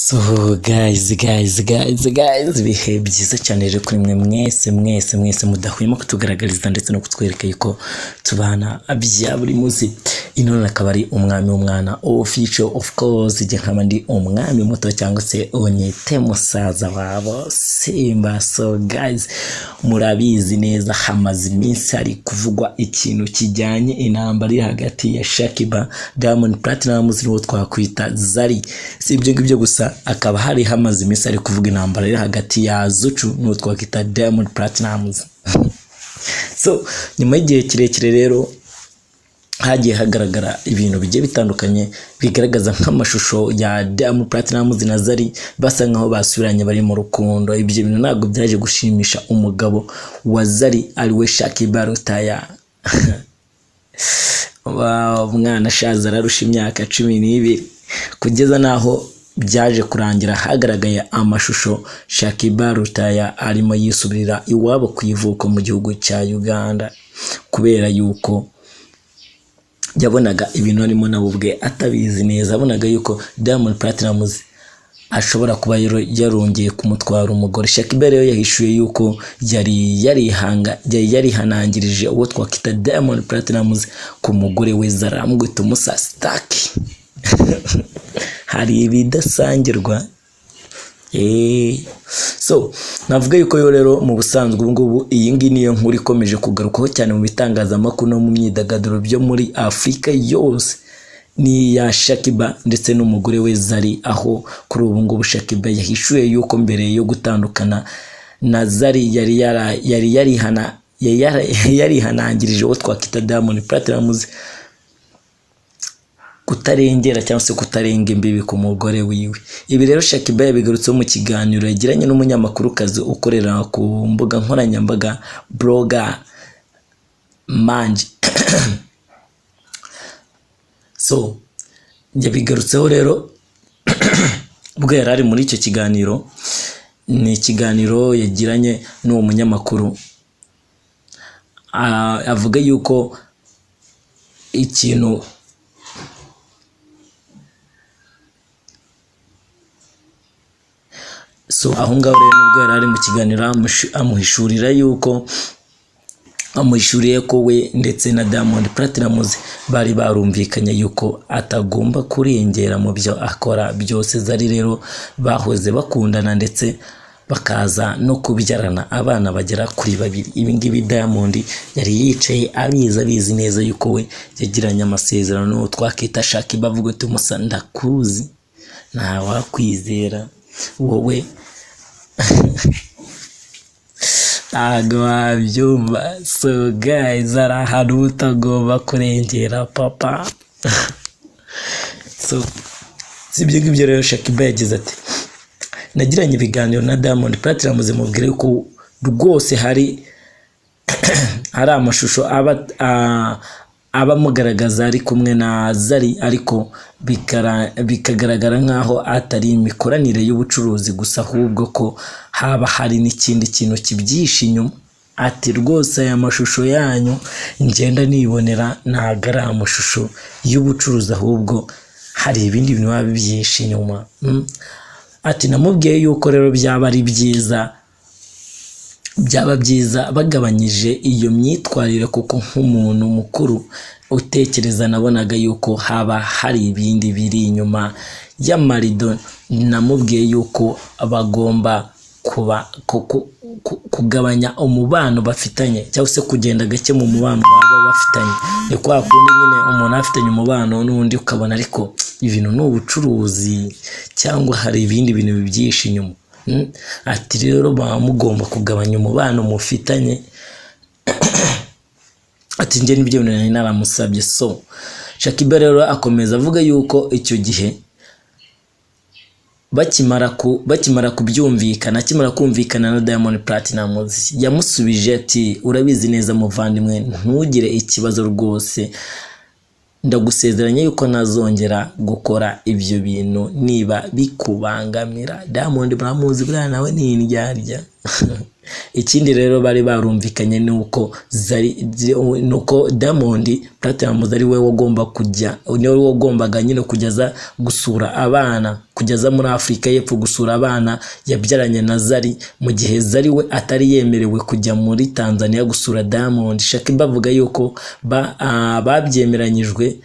So guys bihe byiza cyane rero kuri mwe mwese mudahwema kutugaragariza ndetse no kutwereka yuko tubana bya buri munsi. Ino nakaba ari umwami w'umwana official, of course ije nkaba ndi umwami muto cyangwa se onyete musaza wabo Simba. So guys, murabizi neza hamaze iminsi hari kuvugwa ikintu kijyanye intambara iri hagati ya Shakiba, Diamond Platnumz n'uwo twakwita Zari. Si ibyo ngibyo gusa, akaba hari hamaze iminsi ari kuvuga intambara iri hagati ya Zuchu n'uwo twakwita Diamond Platnumz. So nyuma y'igihe kirekire rero hagiye hagaragara ibintu bigiye bitandukanye bigaragaza nk'amashusho ya Diamond Platnumz na Zari basa nkaho basubiranye bari mu rukundo. Ibyo bintu ntabwo byaje gushimisha umugabo wa Zari ariwe Shakiba Rutaya. Umwana shaza ararusha imyaka 12 kugeza naho byaje kurangira hagaragaye amashusho Shakiba Rutaya arimo yisubirira iwabo kwivuko mu gihugu cya Uganda, kubera yuko yabonaga ibintu arimo nabo ubwe atabizi neza. Abonaga yuko Diamond Platnumz ashobora kuba yarongeye kumutwara umugore. Shakiba rero yahishuye yuko yari yarihanangirije uwo twakita Diamond Platnumz ku mugore we Zari, amwita umusastaki. Hari ibidasangirwa. So navuga yuko rero mu busanzwe ubu ngubu iyi ngiyi niyo nkuru ikomeje kugarukaho cyane mu bitangazamakuru no mu myidagaduro byo muri Afrika yose, ni ya Shakiba ndetse n'umugore we Zari, aho kuri ubu ngubu Shakiba yahishuye yuko mbere yo gutandukana na Zari yari yarihanangirije uwo twakita Diamond Platnumz kutarengera cyangwa se kutarenga imbibi ku mugore wiwe. Ibi rero Shakiba yabigarutseho mu kiganiro yagiranye n'umunyamakurukazi ukorera ku mbuga nkoranyambaga blogger Manji. So yabigarutseho rero ubwo yari ari muri icyo kiganiro. Ni ikiganiro yagiranye n'uwo munyamakuru, avuga yuko ikintu aho ngaho rero nubwo yari ari mu kiganiro amuhishuriye ko we ndetse na Diamond Platnumz bari barumvikanye yuko atagomba kurengera mu byo akora byose. Zari rero bahoze bakundana ndetse bakaza no kubyarana abana bagera kuri 2. Ibi ngibi Diamond yari yicaye abizi neza yuko we yagiranye amasezerano n'uwo twakita Shakiba, avuga ati umusa ndakuzi nta wakwizera wowe agwabyumva. So guys, hari utagomba kurengera papa. So sibyo ngibyo rero Shakiba yagize ati nagiranye ibiganiro na Diamond Platnumz mubwire ko rwose hari amashusho aba mugaragaza ari kumwe na Zari, ariko bikagaragara nkaho atari imikoranire y'ubucuruzi gusa, ahubwo ko haba hari n'ikindi kintu kibyihishe inyuma. Ati rwose aya mashusho yanyu ngenda nibonera ntago ari amashusho y'ubucuruzi, ahubwo hari ibindi bintu biba bibyihishe inyuma. Ati namubwiye yuko rero byaba byiza bagabanyije iyo myitwarire, kuko nk'umuntu mukuru utekereza nabonaga yuko haba hari ibindi biri inyuma y'amarido. Namubwiye yuko bagomba kugabanya umubano bafitanye cyangwa se kugenda gake mu mubano baba bafitanye. Ni kwa kundi nyine umuntu afitanye umubano n'undi ukabona ariko ibintu n'ubucuruzi cyangwa hari ibindi bintu bibyihishe inyuma. Ati rero mugomba kugabanya umubano mufitanye. Ati nje nibyo bintu naramusabye. So Shakiba rero akomeza avuga yuko icyo gihe bakimara kumvikana na Diamond Platnumz yamusubije ati urabizi neza muvandimwe, ntugire ikibazo rwose, ndagusezeranya yuko nazongera gukora ibyo bintu niba bikubangamira. Diamond muramuzi buriya nawe ni indyarya. ikindi rero bari barumvikanye nuko Diamond Platnumz ari we wagomba kujya, niwe wagombaga nyine kugeza gusura abana, kugeza muri Afurika y'Epfo gusura abana yabyaranye na Zari, mu gihe Zari we atari yemerewe kujya muri Tanzania gusura Diamond. Shakiba avuga yuko babyemeranyijwe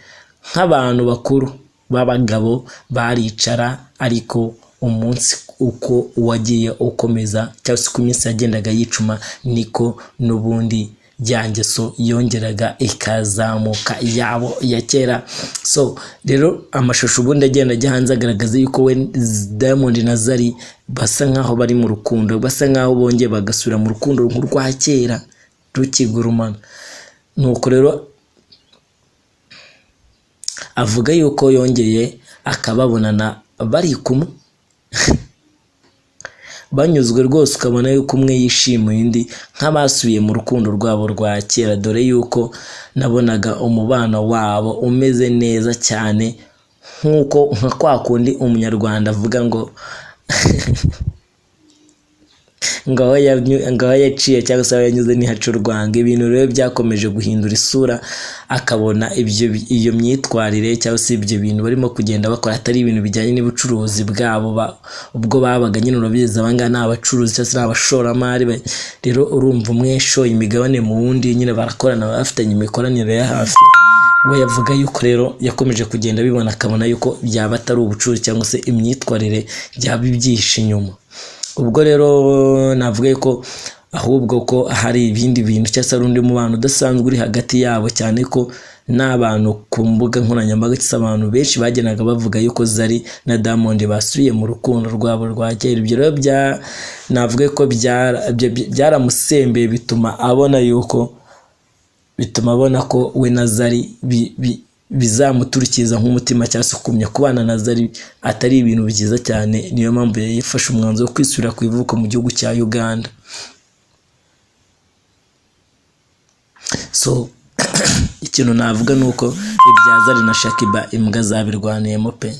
nk'abantu bakuru b'abagabo baricara, ariko umunsi uko wagiye ukomeza cyangwa se ku minsi yagendaga yicuma niko n'ubundi byangeso yongeraga ikazamuka yabo ya kera. So rero amashusho ubundi agenda ajya hanze agaragaza yuko we Diamond na Zari basa nkaho bari mu rukundo, basa nkaho bongeye bagasubira mu rukundo nk'urwa kera rukigurumana. Nuko rero avuga yuko yongeye akababonana bari kumwe banyuzwe rwose, ukabona yuko umwe yishimiye undi nk'abasubiye mu rukundo rwabo rwa kera, dore yuko nabonaga umubano wabo umeze neza cyane, nk'uko nka kwa kundi umunyarwanda avuga ngo ngaho yaciye cyangwa se yanyuze ntihaca urwanga. Ibintu rero byakomeje guhindura isura, akabona iyo myitwarire cyangwa se ibyo bintu barimo kugenda bakora atari ibintu bijyanye n'ubucuruzi bwabo, ubwo babaga nyine urabizi abangana ni abacuruzi cyangwa se abashoramari. Rero urumva umwe yashoye imigabane mu wundi, nyine barakorana, bafitanye imikoranire ya hafi. We yavuga yuko rero yakomeje kugenda bibona, akabona yuko byaba atari ubucuruzi cyangwa se imyitwarire byaba ibyihishe inyuma. Ubwo rero navuga ko ahubwo ko hari ibindi bintu cyangwa se undi mubano udasanzwe uri hagati yabo, cyane ko n'abantu ku mbuga nkoranyambaga cyangwa abantu benshi bagenaga bavuga yuko Zari na Diamond basubiye mu rukundo rwabo rwa kera. Ibyo rero navuga ko byaramusembeye, bituma abona ko we na Zari bizamuturikiza nk'umutima cyangwa se kumenya kubana na Zari atari ibintu byiza cyane. Niyo mpamvu yifashe umwanzuro wo kwisubira ku ivuko mu gihugu cya Uganda. So ikintu navuga nuko ibya Zari na Shakiba imbwa zabirwaniyemo pe.